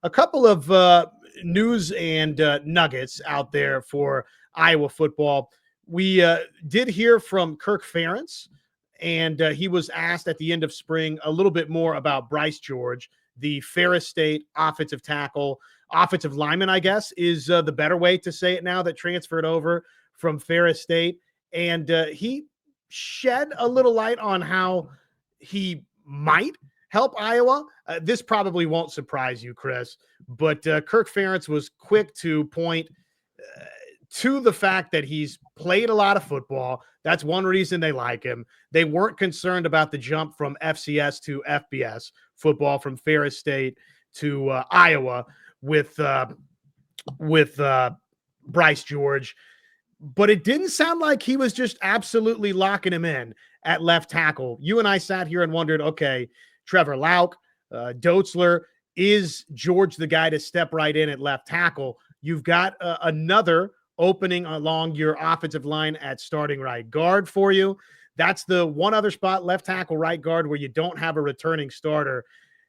A couple of news and nuggets out there for Iowa football. We did hear from Kirk Ferentz, and he was asked at the end of spring a little bit more about Bryce George, the Ferris State offensive lineman, I guess, is the better way to say it now, that transferred over from Ferris State. And he shed a little light on how he might help Iowa. This probably won't surprise you, Chris, but Kirk Ferentz was quick to point to the fact that he's played a lot of football. That's one reason they like him. They weren't concerned about the jump from FCS to FBS football, from Ferris State to Iowa with Bryce George. But it didn't sound like he was just absolutely locking him in at left tackle. You and I sat here and wondered, okay, Trevor Lauk, Doetzler, is George the guy to step right in at left tackle? You've got another opening along your offensive line at starting right guard for you. That's the one other spot, left tackle, right guard, where you don't have a returning starter.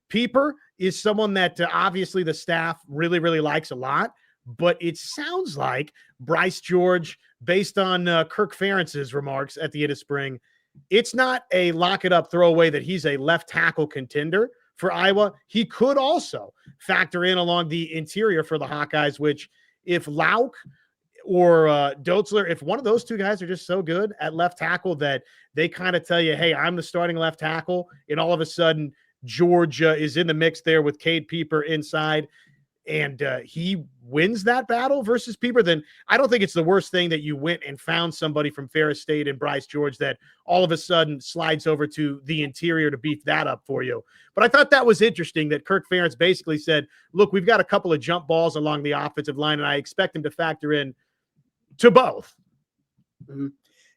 Pieper is someone that obviously the staff really, really likes a lot, but it sounds like Bryce George, based on Kirk Ferentz's remarks at the end of spring, it's not a lock it up, throw away that he's a left tackle contender for Iowa. He could also factor in along the interior for the Hawkeyes, which if Lauk or Doetzler, if one of those two guys are just so good at left tackle that they kind of tell you, hey, I'm the starting left tackle, and all of a sudden George is in the mix there with Cade Pieper inside, and he wins that battle versus Pieper, then I don't think it's the worst thing that you went and found somebody from Ferris State and Bryce George that all of a sudden slides over to the interior to beef that up for you. But I thought that was interesting that Kirk Ferentz basically said, look, we've got a couple of jump balls along the offensive line, and I expect him to factor in to both. Mm-hmm.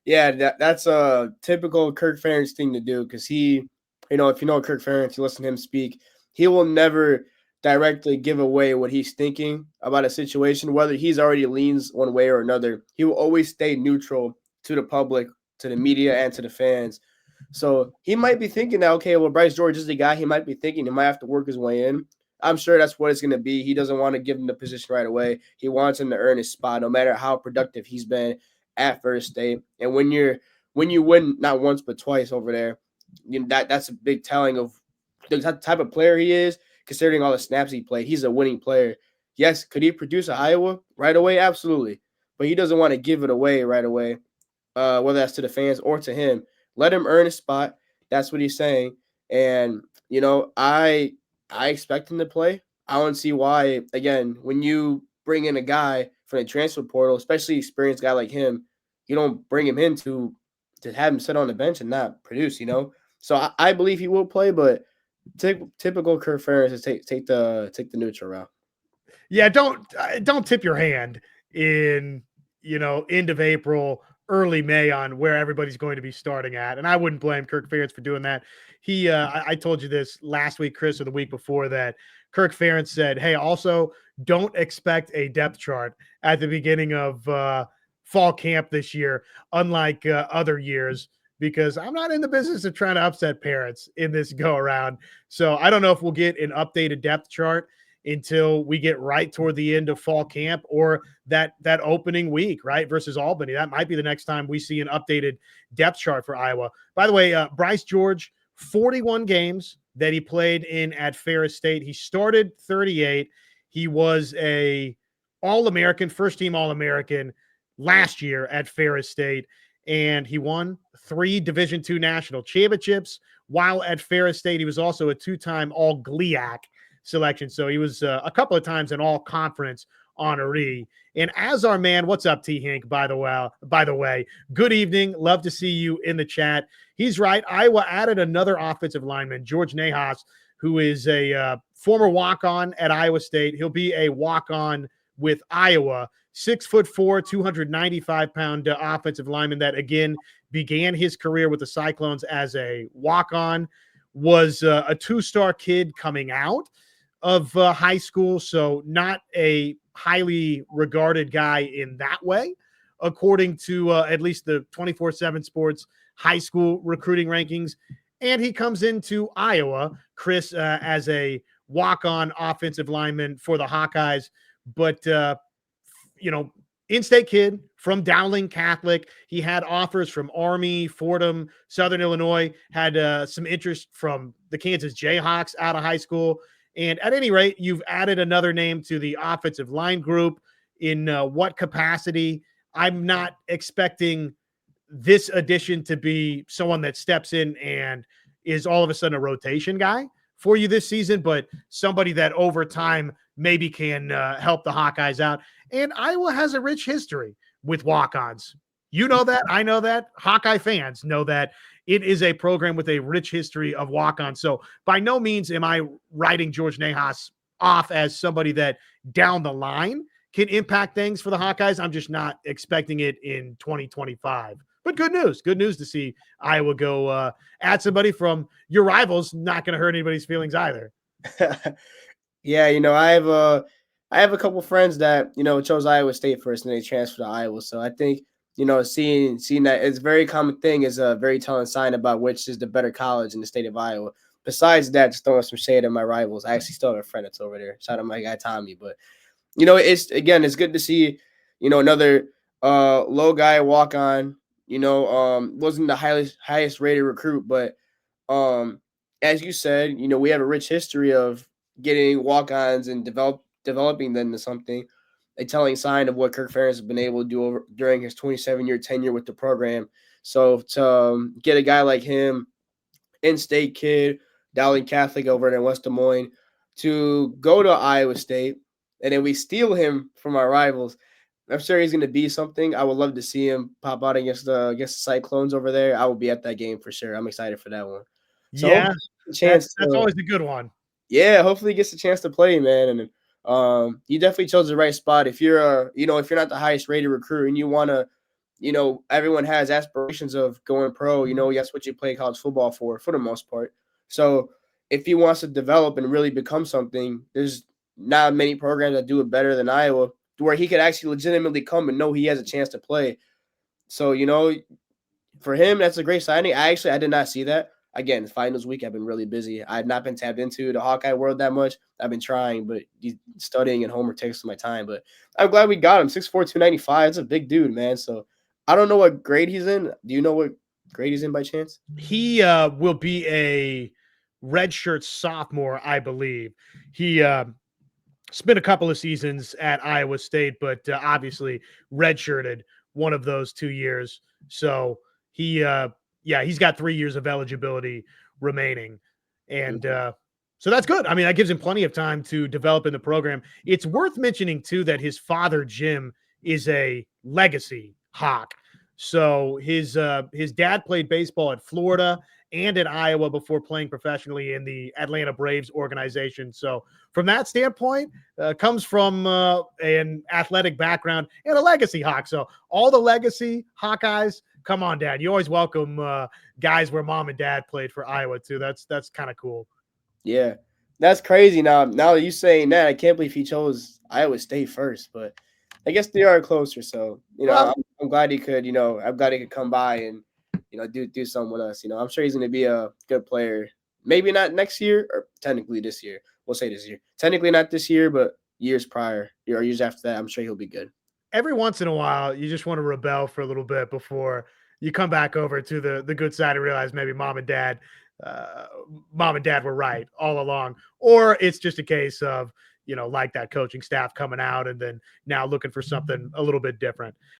Yeah, that's a typical Kirk Ferentz thing to do, because he, if you know Kirk Ferentz, you listen to him speak, he will never directly give away what he's thinking about a situation, whether he's already leans one way or another. He will always stay neutral to the public, to the media, and to the fans. So he might be thinking that, okay, well, Bryce George is the guy. He might be thinking he might have to work his way in. I'm sure that's what it's going to be. He doesn't want to give him the position right away. He wants him to earn his spot, no matter how productive he's been at Ferris State. And when you win not once but twice over there, that's a big telling of the type of player he is. Considering all the snaps he played, he's a winning player. Yes, could he produce at Iowa right away? Absolutely. But he doesn't want to give it away right away, whether that's to the fans or to him. Let him earn a spot. That's what he's saying. And, I expect him to play. I don't see why, again, when you bring in a guy from the transfer portal, especially an experienced guy like him, you don't bring him in to have him sit on the bench and not produce, So I believe he will play, but typical Kirk Ferentz is take the neutral route. Yeah, don't tip your hand in end of April, early May on where everybody's going to be starting at, and I wouldn't blame Kirk Ferentz for doing that. He, I told you this last week, Chris, or the week before, that Kirk Ferentz said, "Hey, also don't expect a depth chart at the beginning of fall camp this year, unlike other years." Because I'm not in the business of trying to upset parents in this go around. So I don't know if we'll get an updated depth chart until we get right toward the end of fall camp, or that opening week, right, versus Albany. That might be the next time we see an updated depth chart for Iowa. By the way, Bryce George, 41 games that he played in at Ferris State. He started 38. He was a All-American, first-team All-American last year at Ferris State. And he won 3 Division II national championships while at Ferris State. He was also a 2-time All-GLIAC selection. So he was a couple of times an all-conference honoree. And as our man, what's up, T. Hink, by the way, good evening. Love to see you in the chat. He's right. Iowa added another offensive lineman, George Nahas, who is a former walk-on at Iowa State. He'll be a walk-on with Iowa. 6'4", 295-pound offensive lineman that, again, began his career with the Cyclones as a walk-on, was a 2-star kid coming out of high school, so not a highly regarded guy in that way, according to at least the 24/7 Sports high school recruiting rankings. And he comes into Iowa, Chris, as a walk-on offensive lineman for the Hawkeyes, but in-state kid from Dowling Catholic. He had offers from Army, Fordham, Southern Illinois, had some interest from the Kansas Jayhawks out of high school. And at any rate, you've added another name to the offensive line group. In what capacity? I'm not expecting this addition to be someone that steps in and is all of a sudden a rotation guy for you this season, but somebody that over time maybe can help the Hawkeyes out. And Iowa has a rich history with walk-ons. You know that. I know that. Hawkeye fans know that. It is a program with a rich history of walk-ons. So by no means am I writing George Nahas off as somebody that down the line can impact things for the Hawkeyes. I'm just not expecting it in 2025. But good news to see Iowa go add somebody from your rivals. Not going to hurt anybody's feelings either. Yeah, I have a couple friends that chose Iowa State first and they transferred to Iowa. So I think seeing that it's a very common thing is a very telling sign about which is the better college in the state of Iowa. Besides that, just throwing some shade at my rivals. I actually still have a friend that's over there. Shout out my guy Tommy. But it's good to see another low guy walk on. Wasn't the highest rated recruit, but as you said, we have a rich history of getting walk-ons and developing them into something. A telling sign of what Kirk Ferentz has been able to do during his 27-year tenure with the program. So to get a guy like him, in-state kid, Dowling Catholic over in West Des Moines, to go to Iowa State, and then we steal him from our rivals. I'm sure he's going to be something. I would love to see him pop out against the Cyclones over there. I will be at that game for sure. I'm excited for that one. So yeah, that's always a good one. Yeah, hopefully he gets a chance to play, man. And you definitely chose the right spot. If you're if you're not the highest rated recruit and you want to, everyone has aspirations of going pro. That's what you play college football for the most part. So if he wants to develop and really become something, there's not many programs that do it better than Iowa, where he could actually legitimately come and know he has a chance to play. So for him, that's a great signing. I did not see that. Again, finals week, I've been really busy. I've not been tapped into the Hawkeye world that much. I've been trying, but studying and homework takes my time. But I'm glad we got him. 6'4", 295. It's a big dude, man. So I don't know what grade he's in. Do you know what grade he's in by chance? He will be a redshirt sophomore, I believe. He spent a couple of seasons at Iowa State, but obviously redshirted one of those 2 years. So he's got 3 years of eligibility remaining. And so that's good. I mean, that gives him plenty of time to develop in the program. It's worth mentioning, too, that his father, Jim, is a legacy Hawk. So his dad played baseball at Florida and at Iowa before playing professionally in the Atlanta Braves organization. So from that standpoint, comes from an athletic background and a legacy Hawk. So all the legacy Hawkeyes, come on, Dad. You always welcome guys where mom and dad played for Iowa too. That's kind of cool. Yeah, that's crazy. Now that you saying that, I can't believe he chose Iowa State first, but I guess they are closer. So I'm glad he could. I'm glad he could come by and do something with us. I'm sure he's going to be a good player. Maybe not next year, or technically this year. We'll say this year. Technically not this year, but years prior or years after that, I'm sure he'll be good. Every once in a while, you just want to rebel for a little bit before you come back over to the good side and realize maybe mom and dad were right all along. Or it's just a case of, like that coaching staff coming out and then now looking for something a little bit different.